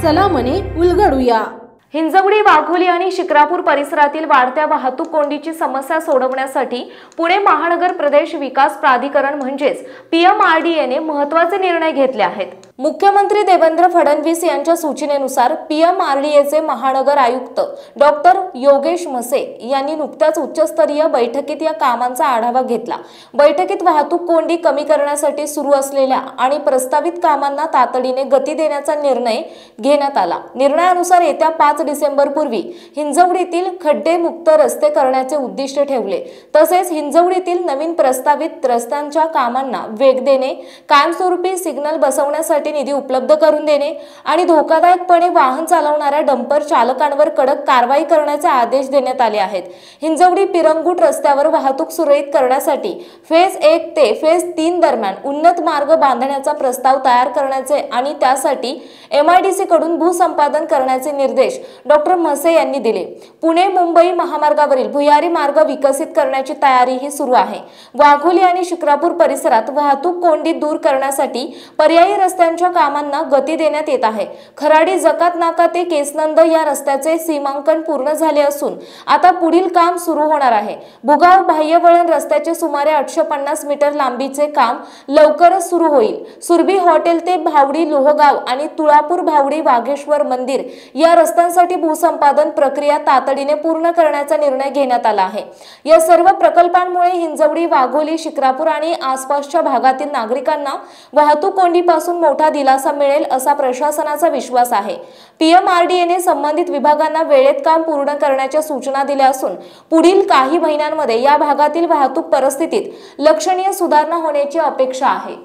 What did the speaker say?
चला म्हणे उलगडूया। हिंजवडी, वाघोली आणि शिक्रापूर परिसरातील वाढत्या वाहतूक कोंडीची समस्या सोडवण्यासाठी पुणे महानगर प्रदेश विकास प्राधिकरण म्हणजेच PMRDA महत्त्वाचे निर्णय घेतले आहेत। मुख्यमंत्री देवेंद्र फडणवीस यांच्या सूचनेनुसार PMRDAचे महानगर आयुक्त डॉक्टर योगेश मसे यांनी नुकत्याच उच्चस्तरीय बैठकीत या कामांचा आढावा घेतला। बैठकीत वाहतूक कोंडी कमी करण्यासाठी सुरू असलेल्या आणि प्रस्तावित कामांना तातडीने गती देण्याचा निर्णय घेण्यात आला। निर्णयानुसार येत्या 5 डिसेंबर पूर्वी हिंजवडीतील खड्डे मुक्त रस्ते करण्याचे उद्दिष्ट ठेवले। तसेच हिंजवडीतील नवीन प्रस्तावित रस्त्यांच्या कामांना वेग देणे, कायमस्वरूपी सिग्नल बसवण्यासाठी निधी उपलब्ध करून देणे आणि धोकादायकपणे वाहन चालवणाऱ्या डंपर चालकांवर कडक कारवाई करण्याचे आदेश देण्यात आले आहेत। हिंजवडी पिरंगुट रस्त्यावर वाहतूक सुरळीत करण्यासाठी फेज 1 ते फेज 3 दरम्यान उन्नत मार्ग बांधण्याचा प्रस्ताव तयार करण्याचे आणि त्यासाठी MIDC कडून भूसंपादन करण्याचे निर्देश डॉक्टर मसे यांनी दिले। पुणे मुंबई महामार्गावरील भुयारी मार्ग विकसित करण्याची तयारीही सुरू आहे। वाघोली आणि शिक्रापूर परिसरात वाहतूक कोंडी दूर करण्यासाठी पर्यायी रस्त्यांच्या कामांना गती देण्यात येत आहे। खराडी जकात नाका ते केसनंद या रस्त्याचे सीमांकन पूर्ण झाले असून आता पुढील काम सुरू होणार आहे। भुगाव बाह्यवळण रस्त्याचे सुमारे 850 मीटर लांबीचे काम लवकरच सुरू होईल। सुरभी हॉटेल ते भावडी लोहगाव आणि तुळापूर भावडी वाघेश्वर मंदिर या रस्त्यांसाठी भूसंपादन प्रक्रिया तातडीने पूर्ण करण्याचा निर्णय घेण्यात आला आहे। या सर्व प्रकल्पांमुळे हिंजवडी, वाघोली, शिक्रापूर आणि आसपासच्या भागातील नागरिकांना वाहतूक कोंडीपासून मोठा दिलासा मिळेल असा प्रशासनाचा विश्वास आहे। PMRDAने संबंधित विभागांना वेळेत काम पूर्ण करण्याच्या सूचना दिल्या असून पुढील काही महिन्यांमध्ये या भागातील वाहतूक परिस्थितीत लक्षणीय सुधारणा होण्याची अपेक्षा आहे।